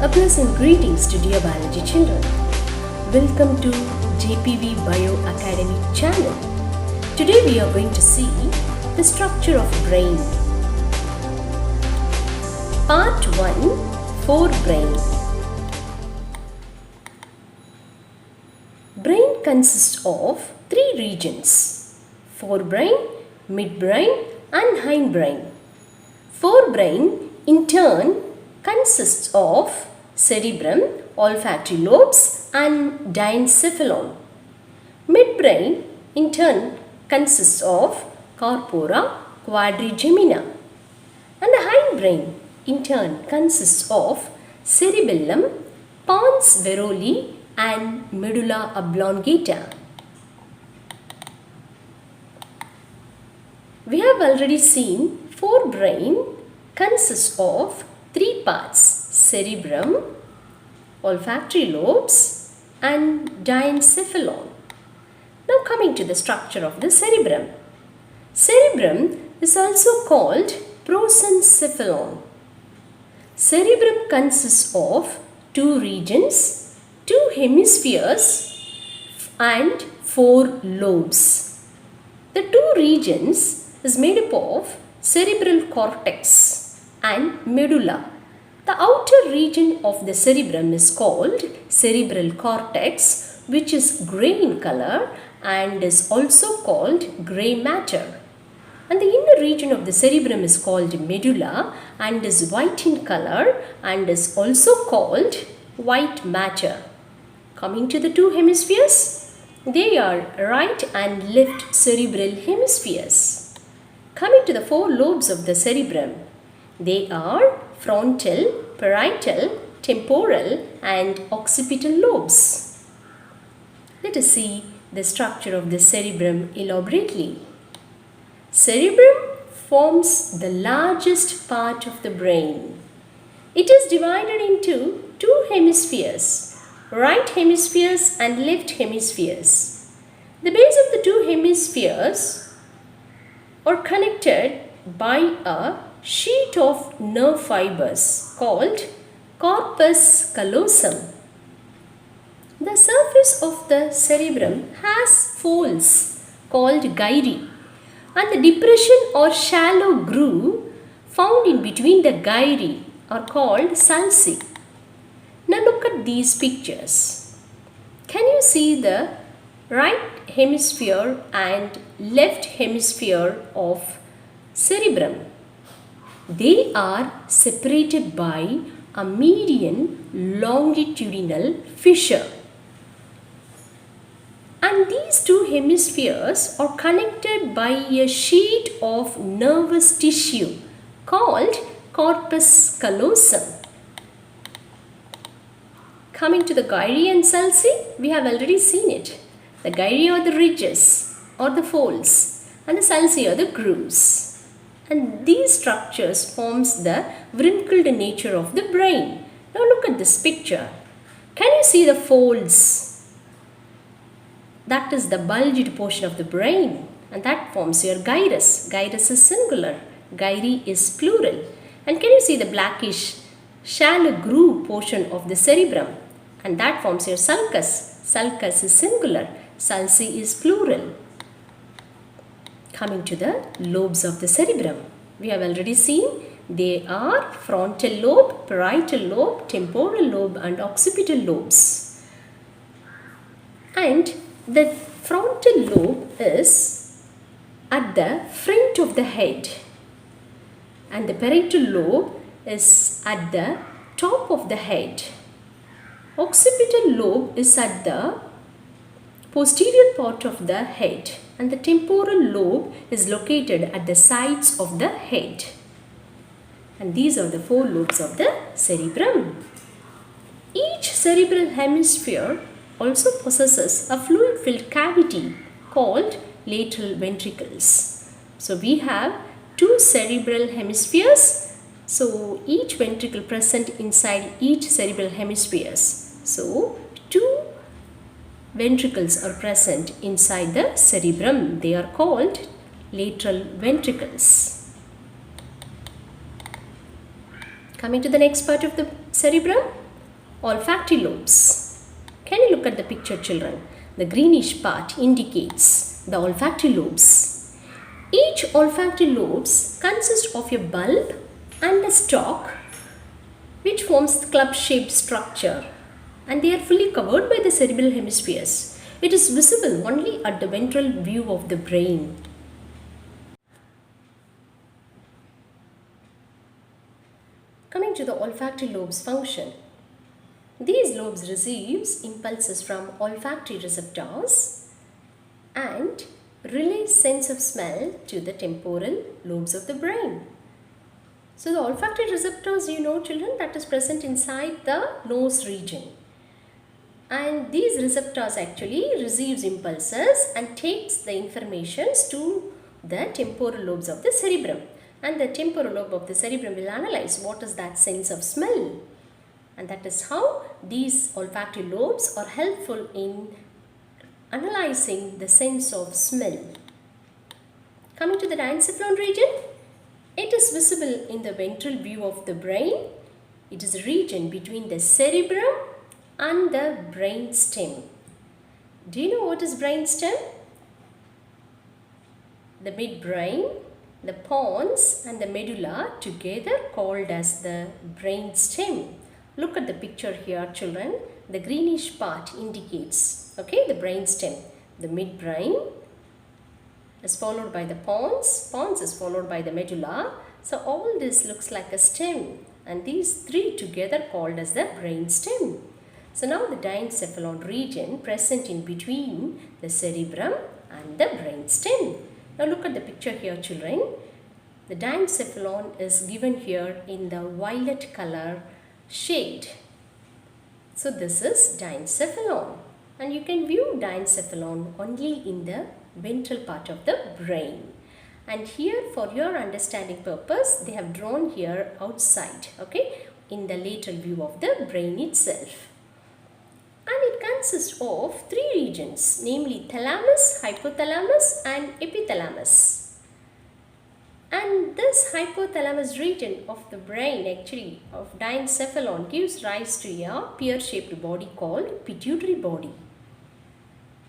A pleasant greetings to dear biology children. Welcome to JPV Bio Academy channel. Today we are going to see the structure of brain. Part 1, Fore Brain. Brain consists of three regions: forebrain, midbrain and hindbrain. Forebrain in turn consists of cerebrum, olfactory lobes and diencephalon. Midbrain in turn consists of corpora quadrigemina. And the hindbrain in turn consists of cerebellum, pons varolii and medulla oblongata. We have already seen forebrain consists of three parts: cerebrum, olfactory lobes and diencephalon. Now coming to the structure of the cerebrum. Cerebrum is also called prosencephalon. Cerebrum consists of two regions, two hemispheres and four lobes. The two regions is made up of cerebral cortex and medulla. The outer region of the cerebrum is called cerebral cortex, which is grey in color and is also called grey matter. And the inner region of the cerebrum is called medulla and is white in color and is also called white matter. Coming to the two hemispheres, they are right and left cerebral hemispheres. Coming to the four lobes of the cerebrum, they are frontal, parietal, temporal and occipital lobes. Let us see the structure of the cerebrum elaborately. Cerebrum forms the largest part of the brain. It is divided into two hemispheres, right hemispheres and left hemispheres. The base of the two hemispheres are connected by a sheet of nerve fibers called corpus callosum. The surface of the cerebrum has folds called gyri, and the depression or shallow groove found in between the gyri are called sulci. Now look at these pictures. Can you see the right hemisphere and left hemisphere of cerebrum? They are separated by a median longitudinal fissure. And these two hemispheres are connected by a sheet of nervous tissue called corpus callosum. Coming to the gyri and sulci, we have already seen it. The gyri are the ridges or the folds and the sulci are the grooves. And these structures forms the wrinkled nature of the brain. Now look at this picture. Can you see the folds? That is the bulged portion of the brain, and that forms your gyrus. Gyrus is singular, gyri is plural. And can you see the blackish shallow groove portion of the cerebrum? And that forms your sulcus. Sulcus is singular, sulci is plural. Coming to the lobes of the cerebrum, we have already seen they are frontal lobe, parietal lobe, temporal lobe and occipital lobes. And the frontal lobe is at the front of the head, and the parietal lobe is at the top of the head. Occipital lobe is at the posterior part of the head, and the temporal lobe is located at the sides of the head. And these are the four lobes of the cerebrum. Each cerebral hemisphere also possesses a fluid-filled cavity called lateral ventricles. So we have two cerebral hemispheres. So each ventricle present inside each cerebral hemispheres. So two ventricles are present inside the cerebrum. They are called lateral ventricles. Coming to the next part of the cerebrum, olfactory lobes. Can you look at the picture, children? The greenish part indicates the olfactory lobes. Each olfactory lobes consists of a bulb and a stalk which forms the club-shaped structure, and they are fully covered by the cerebral hemispheres. It is visible only at the ventral view of the brain. Coming to the olfactory lobes function. These lobes receives impulses from olfactory receptors and relays sense of smell to the temporal lobes of the brain. So the olfactory receptors, you know, children, that is present inside the nose region. And these receptors actually receives impulses and takes the informations to the temporal lobes of the cerebrum. And the temporal lobe of the cerebrum will analyze what is that sense of smell. And that is how these olfactory lobes are helpful in analyzing the sense of smell. Coming to the diencephalon region, it is visible in the ventral view of the brain. It is a region between the cerebrum and the brain stem. Do you know what is brain stem? The midbrain, the pons and the medulla together called as the brain stem. Look at the picture here, children. The greenish part indicates, okay, the brain stem. The midbrain is followed by the pons. Pons is followed by the medulla. So all this looks like a stem, and these three together called as the brain stem. So now the diencephalon region present in between the cerebrum and the brain stem. Now look at the picture here, children. The diencephalon is given here in the violet color shade. So this is diencephalon, and you can view diencephalon only in the ventral part of the brain. And here, for your understanding purpose, they have drawn here outside, okay, in the lateral view of the brain itself. And it consists of three regions, namely thalamus, hypothalamus and epithalamus. And this hypothalamus region of the brain, actually of diencephalon, gives rise to a pear-shaped body called pituitary body.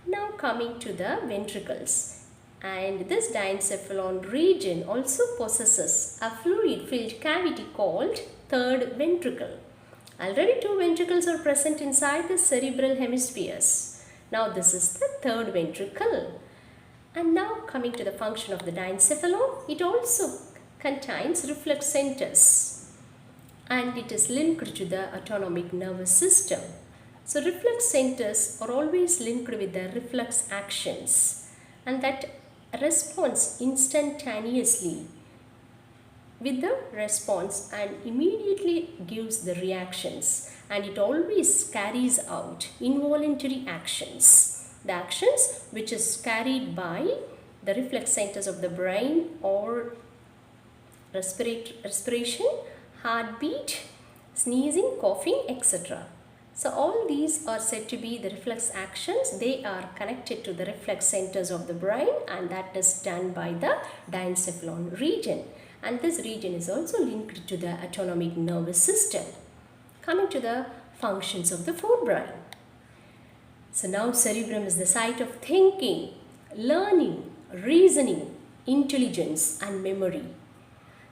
Now coming to the ventricles. And this diencephalon region also possesses a fluid-filled cavity called third ventricle. Already two ventricles are present inside the cerebral hemispheres. Now this is the third ventricle. And now coming to the function of the diencephalon, it also contains reflex centers, and it is linked to the autonomic nervous system. So reflex centers are always linked with the reflex actions, and that responds instantaneously with the response and immediately gives the reactions, and it always carries out involuntary actions. The actions which is carried by the reflex centers of the brain or respiration, heartbeat, sneezing, coughing, etc. So all these are said to be the reflex actions. They are connected to the reflex centers of the brain, and that is done by the diencephalon region. And this region is also linked to the autonomic nervous system. Coming to the functions of the forebrain. So now cerebrum is the site of thinking, learning, reasoning, intelligence and memory.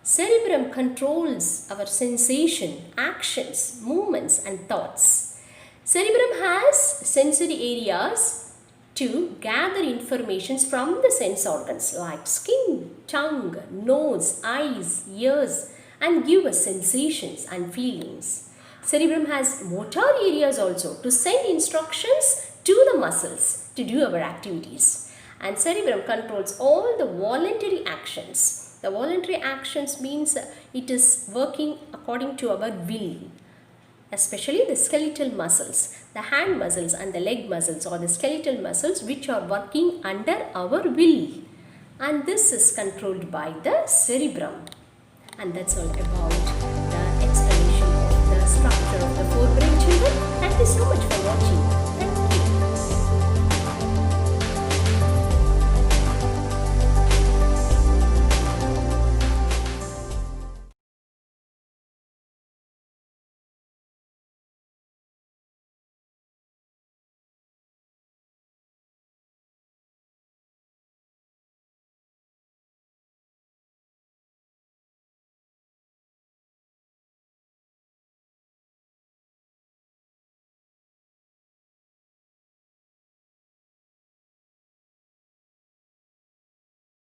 Cerebrum controls our sensation, actions, movements and thoughts. Cerebrum has sensory areas to gather information from the sense organs like skin, tongue, nose, eyes, ears, and give us sensations and feelings. Cerebrum has motor areas also to send instructions to the muscles to do our activities. And cerebrum controls all the voluntary actions. The voluntary actions means it is working according to our will. Especially the skeletal muscles, the hand muscles and the leg muscles, or the skeletal muscles which are working under our will. And this is controlled by the cerebrum. And that's all about